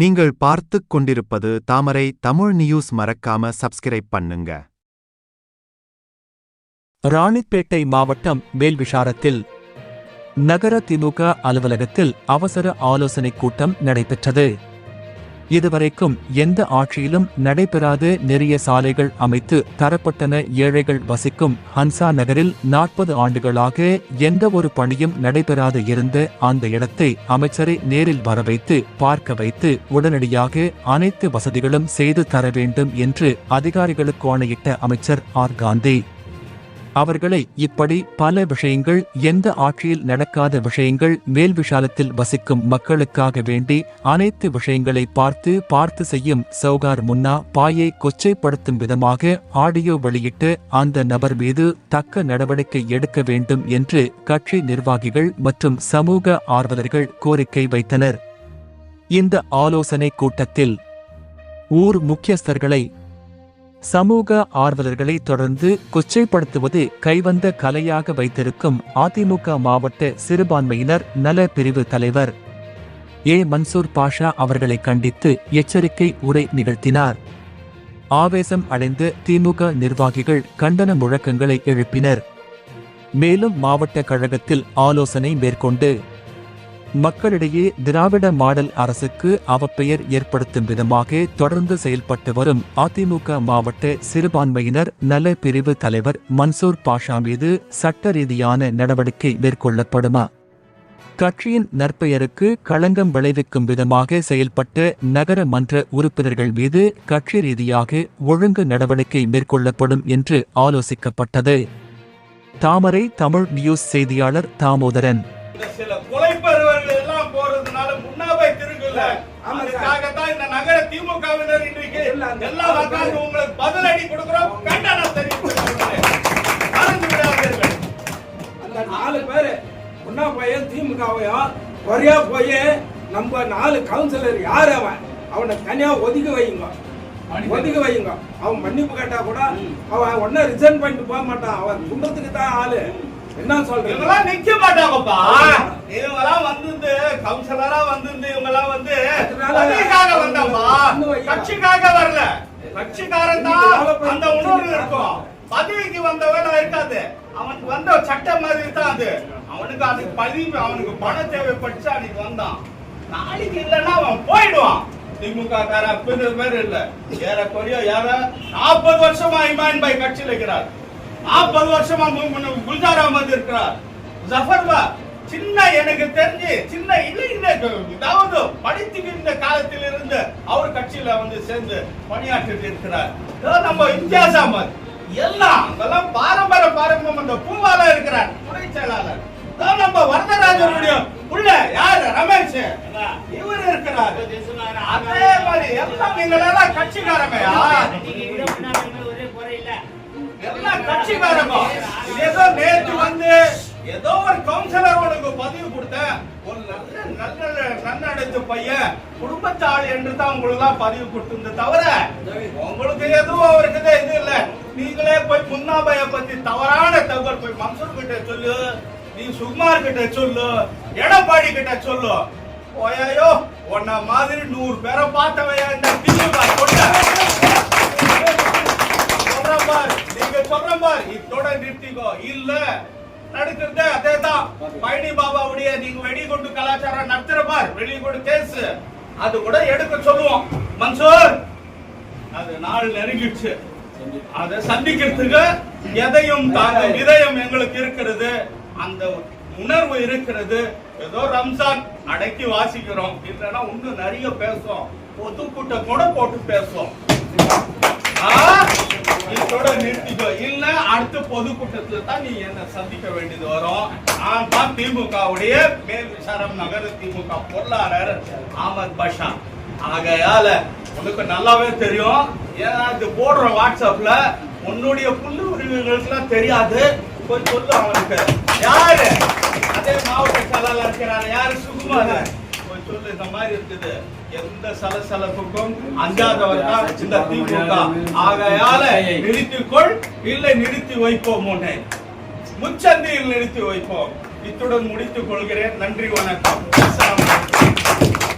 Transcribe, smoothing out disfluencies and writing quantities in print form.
நீங்கள் பார்த்துக் கொண்டிருப்பது தாமரை தமிழ் நியூஸ். மறக்காம சப்ஸ்கிரைப் பண்ணுங்க. ராணிப்பேட்டை மாவட்டம் மேல்விசாரத்தில் நகர திமுக அலுவலகத்தில் அவசர ஆலோசனைக் கூட்டம் நடைபெற்றது. இதுவரைக்கும் எந்த ஆட்சியிலும் நடைபெறாத நெறிய சாலைகள் அமைத்து தரப்பட்டன. ஏழைகள் வசிக்கும் ஹன்சா நகரில் 40 ஆண்டுகளாக எந்த ஒரு பணியும் நடைபெறாது இருந்த அந்த இடத்தை அமைச்சரை நேரில் வரவைத்து பார்க்க வைத்து உடனடியாக அனைத்து வசதிகளும் செய்து தர வேண்டும் என்று அதிகாரிகளுக்கு ஆணையிட்ட அமைச்சர் ஆர். காந்தி அவர்களை இப்படி பல விஷயங்கள், எந்த ஆட்சியில் நடக்காத விஷயங்கள், மேல்விசாலத்தில் வசிக்கும் மக்களுக்காக வேண்டி அனைத்து விஷயங்களை பார்த்து செய்யும் சௌகார் முன்னா பாயை கொச்சைப்படுத்தும் விதமாக ஆடியோ வெளியிட்டு அந்த நபர் மீது தக்க நடவடிக்கை எடுக்க வேண்டும் என்று கட்சி நிர்வாகிகள் மற்றும் சமூக ஆர்வலர்கள் கோரிக்கை வைத்தனர். இந்த ஆலோசனை கூட்டத்தில் ஊர் முக்கியஸ்தர்களை, சமூக ஆர்வலர்களை தொடர்ந்து கொச்சைப்படுத்துவது கைவந்த கலையாக வைத்திருக்கும் அதிமுக மாவட்ட சிறுபான்மையினர் நல பிரிவு தலைவர் ஏ. மன்சூர் பாஷா அவர்களை கண்டித்து எச்சரிக்கை உரை நிகழ்த்தினார். ஆவேசம் அடைந்த திமுக நிர்வாகிகள் கண்டன முழக்கங்களை எழுப்பினர். மேலும் மாவட்ட கழகத்தில் ஆலோசனை மேற்கொண்டு மக்களிடையே திராவிட மாடல் அரசுக்கு அவப்பெயர் ஏற்படுத்தும் விதமாக தொடர்ந்து செயல்பட்டு வரும் அதிமுக மாவட்ட சிறுபான்மையினர் நல பிரிவு தலைவர் மன்சூர் பாஷா மீது சட்ட ரீதியான நடவடிக்கை மேற்கொள்ளப்படுமா? கட்சியின் நற்பெயருக்கு களங்கம் விளைவிக்கும் விதமாக செயல்பட்ட நகர மன்ற உறுப்பினர்கள் மீது கட்சி ரீதியாக ஒழுங்கு நடவடிக்கை மேற்கொள்ளப்படும் என்று ஆலோசிக்கப்பட்டது. தாமரை தமிழ் நியூஸ் செய்தியாளர் தாமோதரன். சில கொலைப்பருவர்கள் எல்லாம் போறதுனால முன்னாவே திருங்கல. அதுக்காகத்தான் இந்த நகர திமுகவினர் இன்றைக்கு எல்லா மக்களுக்கும் உங்களுக்கு பதிலடி கொடுக்கிறோம். கண்டனம் தெரிவிக்கிறோம். அந்த 4 பேரு முன்னா பையன் திமுகவையும் ஒரே போய் நம்ம 4 கவுன்சிலர் யார் அவனை தனியா ஒதுக்கி வைங்க. அவன் மன்னிப்பு கேட்டா கூட அவன் ஒன்னும் ரிசைன் பண்ணிட்டு போக மாட்டான். அவன் குண்டத்துக்கு தான் ஆளு. என்ன சொல்றீங்க? இவங்கெல்லாம் நிக்க மாட்டாங்கப்பா. இவங்கெல்லாம் வந்து கவுன்சிலரா வந்து இவங்கெல்லாம் வந்து கட்சிக்காக வந்தப்பா, கட்சிக்காக வரல. கட்சிக்காரன் தான் அந்த உணர்வு இருக்கும். பதவிக்கு வந்தவன் இருக்காது. அவனுக்கு வந்த சட்டம் மாதிரி தான் அது. அவனுக்கு அதுக்கு பதவி, அவனுக்கு பணம் தேவைப்பட்டு அன்னைக்கு வந்தான். நாளைக்கு இல்லைன்னா அவன் போயிடுவான். திமுக கார பேர் இல்ல, ஏறக்குறைய 40 வருஷமா இமான் பாய் கட்சியில் இருக்கிறார். 40 வருஷமா குல்ஜார் அஹமது இருக்கிறார். ஜஃபர்பா சின்ன, எனக்கு தெரிஞ்சு சின்ன இதாவது படித்துக்கின்ற காலத்தில் இருந்து அவர் கட்சியில வந்து சேர்ந்து பணியாற்றிட்டு இருக்கிறார். நம்ம இம்தியாஸ் அஹமத் எல்லாம் பாரம்பரியம் அந்த பூவால இருக்கிறார் துணை செயலாளர். நம்ம வரதராஜனுடைய உள்ள யாரு ரமேஷ் இவர் இருக்கிறார். அதே மாதிரி எல்லாம் நீங்களெல்லாம் கட்சிக்காரமையா? எல்லாம் கட்சிக்காரங்க. ஏதோ நேற்று வந்து ஏதோ ஒரு கவுன்சிலர் உனக்கு பதவி கொடுத்த ஒரு நல்ல நன்னடைத்த பையன் குடும்பத்தாள் என்று தான் உங்களுக்கு தான் பதவி கொடுத்திருந்த தவிர உங்களுக்கு எதுவும் அவருக்கு இது இல்ல. நீங்களே போய் முன்னாபைய பத்தி தவறான தகவல் போய் மன்சூர் கிட்ட சொல்லு, நீ சுகுமார் கிட்ட சொல்லு, எடப்பாடி கிட்ட சொல்லு. ஓயோ உன்ன மாதிரி 100 பேரை பார்த்தவையா இந்த திமுக கொண்ட சொல்ற பார். இதோட நிறுத்திக்கோ. இல்ல நடக்கிறது அதேதான். பழனி பாபாவுடைய நீங்க வெடிகுண்டு கலாச்சாரம் நடத்துற பார், வெடிகுண்டு கேஸ் அது கூட எடுக்க சொல்லுவோம். மன்சூர் அது நாள் நெருங்கிடுச்சு. அதை சந்திக்கிறதுக்கு எதையும் தாங்கும் இதயம் எங்களுக்கு இருக்கிறது, அந்த உணர்வு இருக்கிறது. ஏதோ ரம்ஜான் அடக்கி வாசிக்கிறோம். இல்லைன்னா இன்னும் நிறைய பேசுவோம். பொதுக்கூட்டம் கூட போட்டு பேசுவோம். இதோட நிறுத்திக்கோ. இல்ல அடுத்த பொதுக்கூட்டத்துல தான் நீ என்ன சந்திக்க வேண்டியது வரும். நான் தான் திமுகவுடைய மேல் விசாரம் நகர திமுக பொருளாளர் அஹமத் பாஷா. ஆகையால உனக்கு நல்லாவே தெரியும். ஏன்னா இது போடுற வாட்ஸ்அப்ல உன்னுடைய புல்லு உரிமைகளுக்கு எல்லாம் தெரியாது. போய் சொல்லு அவனுக்கு. யாரு அதே மாவட்ட செயலாளர் இருக்கிறாரு, யாரு சுகுமார், போய் சொல்லு இந்த மாதிரி இருக்குது. எந்த சலசலப்புக்கும் அஞ்சாதவர் தான் இந்த திமுக. ஆகையால நிறுத்திக்கொள், இல்லை நிறுத்தி வைப்போம். முச்சந்தியில் நிறுத்தி வைப்போம். இத்துடன் முடித்துக் கொள்கிறேன். நன்றி, வணக்கம். அஸ்ஸலாமு